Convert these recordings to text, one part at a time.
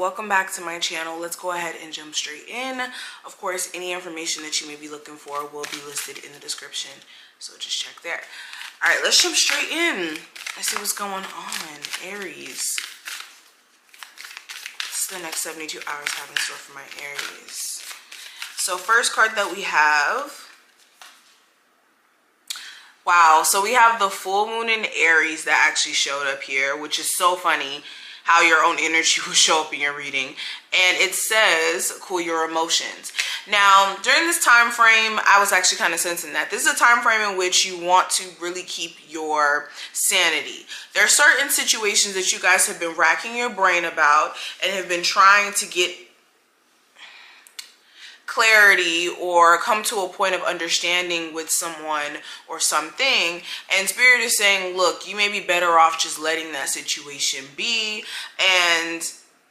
welcome back to my channel. Let's go ahead and jump straight in. Of course, any information that you may be looking for will be listed in the description, so just check there. All right, let's jump straight in. Let's see what's going on, Aries. What's the next 72 hours have in store for my Aries? So first card that we have, wow, so we have the full moon in Aries that actually showed up here, which is so funny how your own energy will show up in your reading. And it says, cool your emotions. Now, during this time frame, I was actually kind of sensing that this is a time frame in which you want to really keep your sanity. There are certain situations that you guys have been racking your brain about and have been trying to get clarity or come to a point of understanding with someone or something, and Spirit is saying, look, you may be better off just letting that situation be. And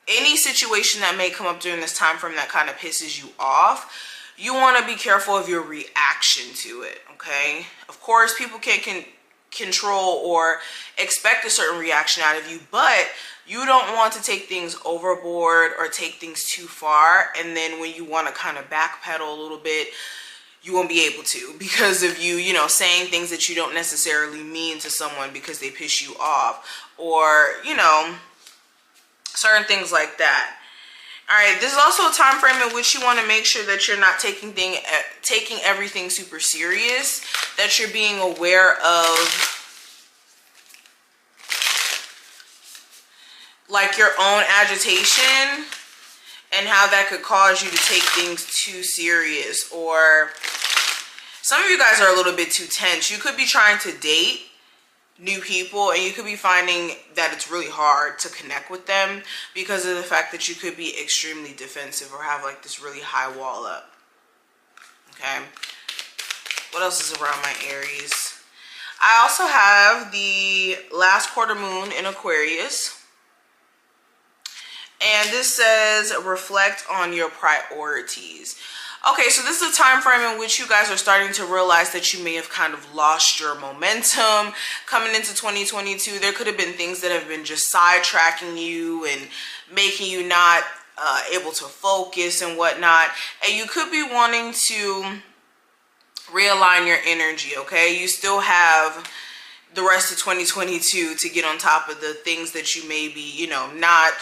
any situation that may come up during this time frame that kind of pisses you off, you want to be careful of your reaction to it. Okay, of course people can control or expect a certain reaction out of you, but you don't want to take things overboard or take things too far, and then when you want to kind of backpedal a little bit, you won't be able to because of you know, saying things that you don't necessarily mean to someone because they piss you off, or, you know, certain things like that. All right, this is also a time frame in which you want to make sure that you're not taking everything super serious, that you're being aware of like your own agitation and how that could cause you to take things too serious. Or some of you guys are a little bit too tense. You could be trying to date new people and you could be finding that it's really hard to connect with them because of the fact that you could be extremely defensive or have like this really high wall up. Okay, what else is around my Aries? I also have the last quarter moon in Aquarius. And this says, reflect on your priorities. Okay, so this is a time frame in which you guys are starting to realize that you may have kind of lost your momentum coming into 2022. There could have been things that have been just sidetracking you and making you not able to focus and whatnot. And you could be wanting to realign your energy, okay? You still have the rest of 2022 to get on top of the things that you may be, you know, not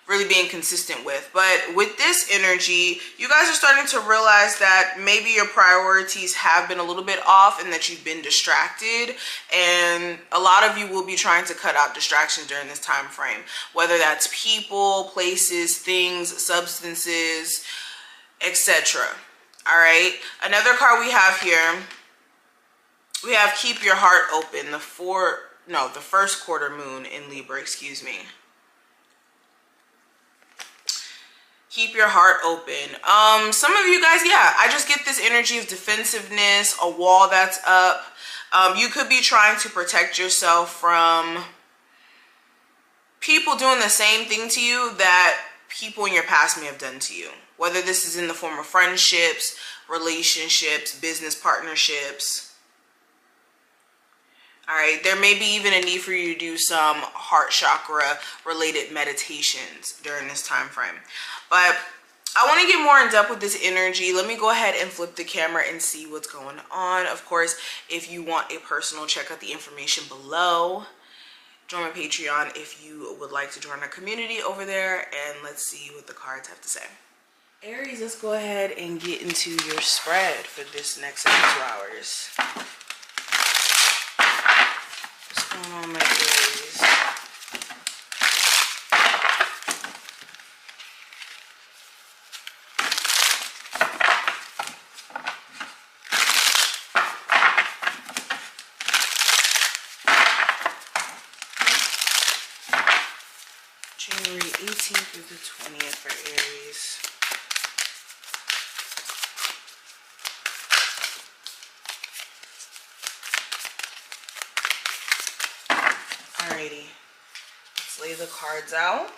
really being consistent with. But with this energy, you guys are starting to realize that maybe your priorities have been a little bit off and that you've been distracted, and a lot of you will be trying to cut out distractions during this time frame, whether that's people, places, things, substances, etc. All right, another card we have here, we have keep your heart open. The first quarter moon in Libra, excuse me. Keep your heart open. Some of you guys, yeah, I just get this energy of defensiveness, a wall that's up. You could be trying to protect yourself from people doing the same thing to you that people in your past may have done to you. Whether this is in the form of friendships, relationships, business partnerships. All right, there may be even a need for you to do some heart chakra related meditations during this time frame. But I want to get more in depth with this energy. Let me go ahead and flip the camera and see what's going on. Of course, if you want a personal, check out the information below. Join my Patreon if you would like to join our community over there. And let's see what the cards have to say. Aries, let's go ahead and get into your spread for this next 72 hours. What's going on, my Aries? January 18th through the 20th for Aries. Alrighty, let's lay the cards out.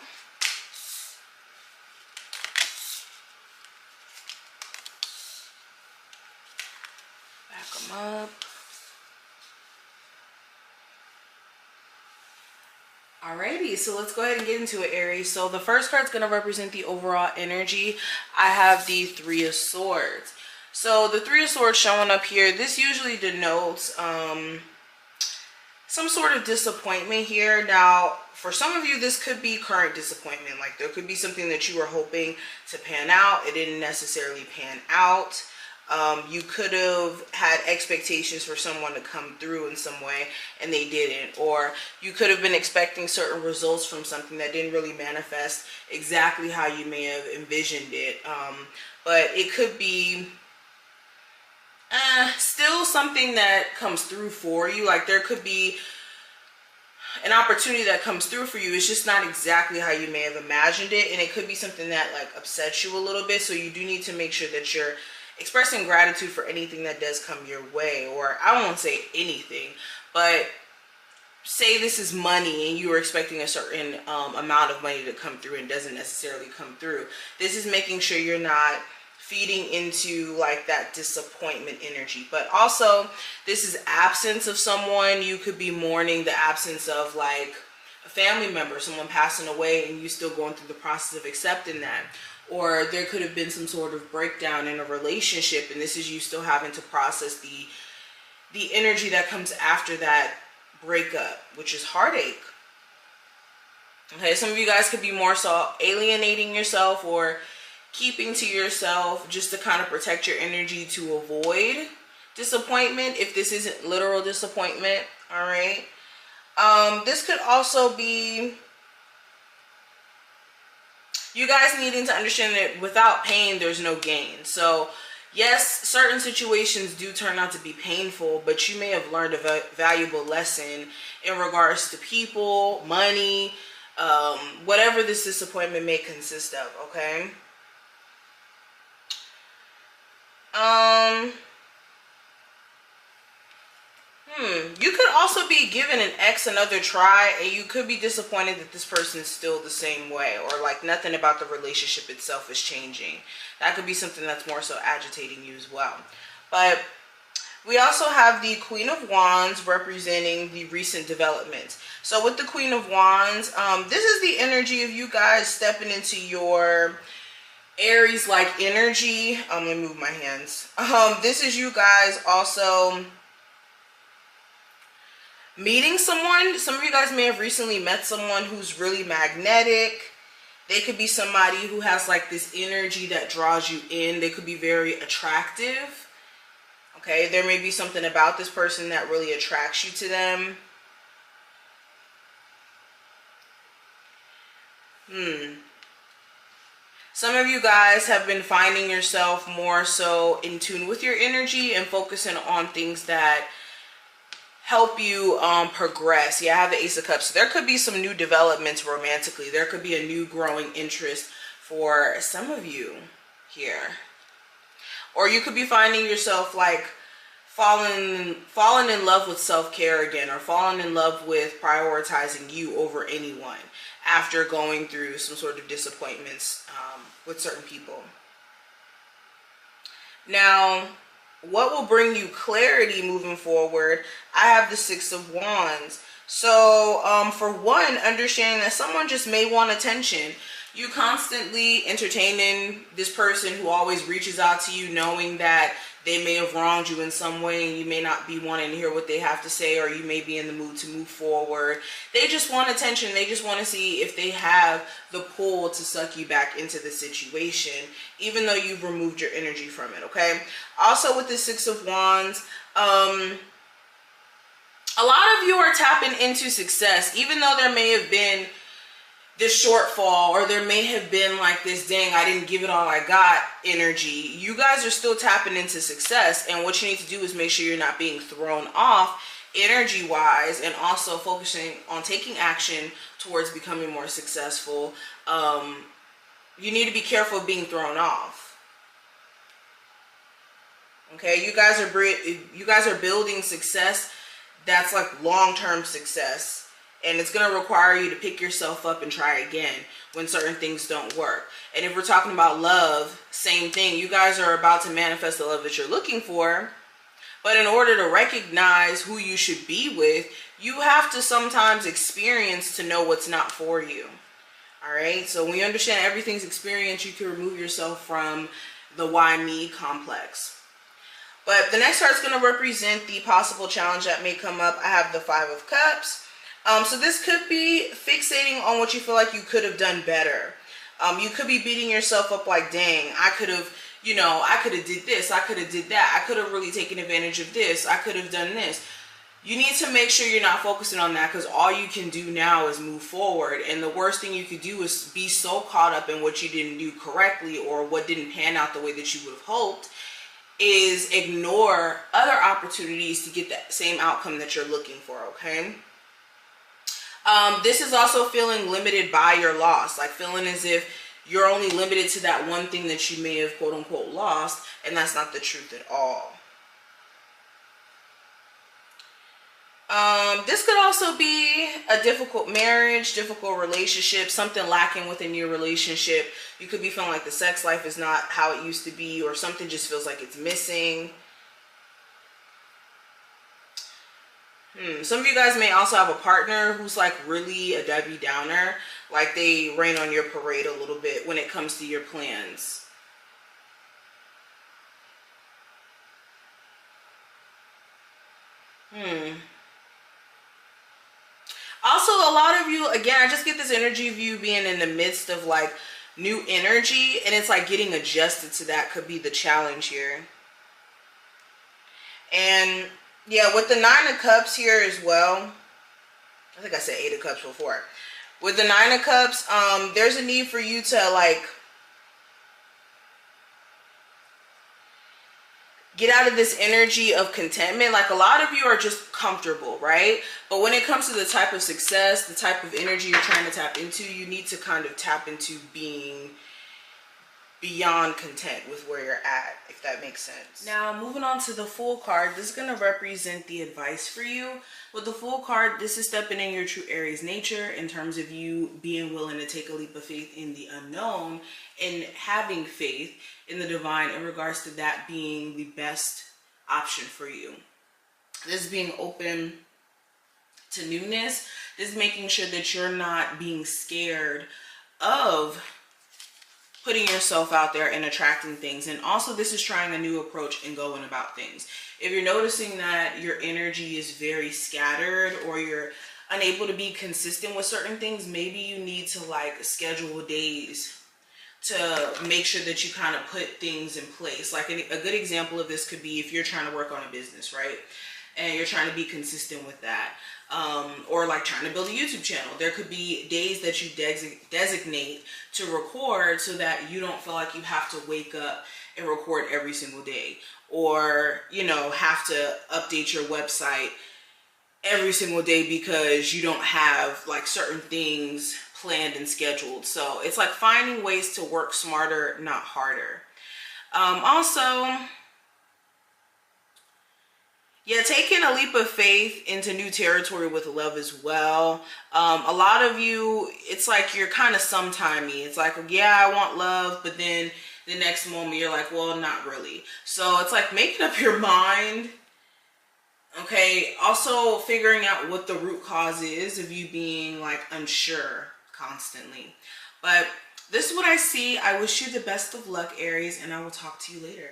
Back them up. Alrighty, so let's go ahead and get into it, Aries. So the first card is going to represent the overall energy. I have the Three of Swords. So the Three of Swords showing up here, this usually denotes some sort of disappointment here. Now, for some of you, this could be current disappointment. Like there could be something that you were hoping to pan out. It didn't necessarily pan out. You could have had expectations for someone to come through in some way and they didn't. Or you could have been expecting certain results from something that didn't really manifest exactly how you may have envisioned it. But it could be still something that comes through for you. Like there could be an opportunity that comes through for you. It's just not exactly how you may have imagined it. And it could be something that like upsets you a little bit. So you do need to make sure that you're expressing gratitude for anything that does come your way. Or I won't say anything, but say this is money and you were expecting a certain amount of money to come through and doesn't necessarily come through. This is making sure you're not feeding into like that disappointment energy. But also this is absence of someone. You could be mourning the absence of like a family member, someone passing away, and you still going through the process of accepting that. Or there could have been some sort of breakdown in a relationship, and this is you still having to process the energy that comes after that breakup, which is heartache. Okay, some of you guys could be more so alienating yourself or keeping to yourself just to kind of protect your energy to avoid disappointment, if this isn't literal disappointment. All right, this could also be you guys needing to understand that without pain there's no gain. So yes, certain situations do turn out to be painful, but you may have learned a valuable lesson in regards to people, money, whatever this disappointment may consist of. Okay. You could also be giving an ex another try, and you could be disappointed that this person's still the same way, or like nothing about the relationship itself is changing. That could be something that's more so agitating you as well. But we also have the Queen of Wands representing the recent developments. So with the Queen of Wands, this is the energy of you guys stepping into your Aries-like energy. I'm gonna move my hands. This is you guys also meeting someone. Some of you guys may have recently met someone who's really magnetic. They could be somebody who has like this energy that draws you in. They could be very attractive. Okay, there may be something about this person that really attracts you to them. Some of you guys have been finding yourself more so in tune with your energy and focusing on things that help you progress. Yeah, I have the Ace of Cups. So there could be some new developments romantically. There could be a new growing interest for some of you here. Or you could be finding yourself like falling in love with self-care again, or falling in love with prioritizing you over anyone after going through some sort of disappointments with certain people. Now, what will bring you clarity moving forward? I have the Six of Wands. So for one, understanding that someone just may want attention. You constantly entertaining this person who always reaches out to you, knowing that they may have wronged you in some way and you may not be wanting to hear what they have to say, or you may be in the mood to move forward. They just want attention. They just want to see if they have the pull to suck you back into the situation, even though you've removed your energy from it. Okay. Also with the Six of Wands, a lot of you are tapping into success, even though there may have been this shortfall, or there may have been like this, dang, I didn't give it all I got energy. You guys are still tapping into success, and what you need to do is make sure you're not being thrown off energy wise, and also focusing on taking action towards becoming more successful. You need to be careful of being thrown off. Okay, you guys are building success that's like long-term success. And it's going to require you to pick yourself up and try again when certain things don't work. And if we're talking about love, same thing. You guys are about to manifest the love that you're looking for. But in order to recognize who you should be with, you have to sometimes experience to know what's not for you. All right, so when you understand everything's experience, you can remove yourself from the why me complex. But the next card is going to represent the possible challenge that may come up. I have the Five of Cups. So this could be fixating on what you feel like you could have done better. You could be beating yourself up like, dang, I could have, you know, I could have did this, I could have did that, I could have really taken advantage of this, I could have done this. You need to make sure you're not focusing on that, because all you can do now is move forward. And the worst thing you could do is be so caught up in what you didn't do correctly or what didn't pan out the way that you would have hoped, is ignore other opportunities to get that same outcome that you're looking for, okay? This is also feeling limited by your loss, like feeling as if you're only limited to that one thing that you may have quote unquote lost, and that's not the truth at all. This could also be a difficult marriage, difficult relationship, something lacking within your relationship. You could be feeling like the sex life is not how it used to be, or something just feels like it's missing. Some of you guys may also have a partner who's like really a Debbie Downer, like they rain on your parade a little bit when it comes to your plans. Also, a lot of you, again, I just get this energy of you being in the midst of like new energy, and it's like getting adjusted to that could be the challenge here. And yeah, with the Nine of Cups here as well, I think I said Eight of Cups before. With the Nine of Cups, there's a need for you to like get out of this energy of contentment. Like a lot of you are just comfortable, right? But when it comes to the type of success, the type of energy you're trying to tap into, you need to kind of tap into being beyond content with where you're at, if that makes sense. Now, moving on to the Fool card, this is going to represent the advice for you. With the Fool card, this is stepping in your true Aries nature in terms of you being willing to take a leap of faith in the unknown and having faith in the divine in regards to that being the best option for you. This is being open to newness. This is making sure that you're not being scared of putting yourself out there and attracting things. And also this is trying a new approach and going about things. If you're noticing that your energy is very scattered or you're unable to be consistent with certain things, maybe you need to like schedule days to make sure that you kind of put things in place. Like a good example of this could be if you're trying to work on a business, right? And you're trying to be consistent with that. Or like trying to build a YouTube channel. There could be days that you designate to record so that you don't feel like you have to wake up and record every single day. Or, you know, have to update your website every single day because you don't have like certain things planned and scheduled. So it's like finding ways to work smarter, not harder. Also, yeah, taking a leap of faith into new territory with love as well. A lot of you, it's like you're kind of sometimey. It's like, yeah, I want love, but then the next moment you're like, well, not really. So it's like making up your mind. Okay, also figuring out what the root cause is of you being like unsure constantly. But this is what I see. I wish you the best of luck, Aries, and I will talk to you later.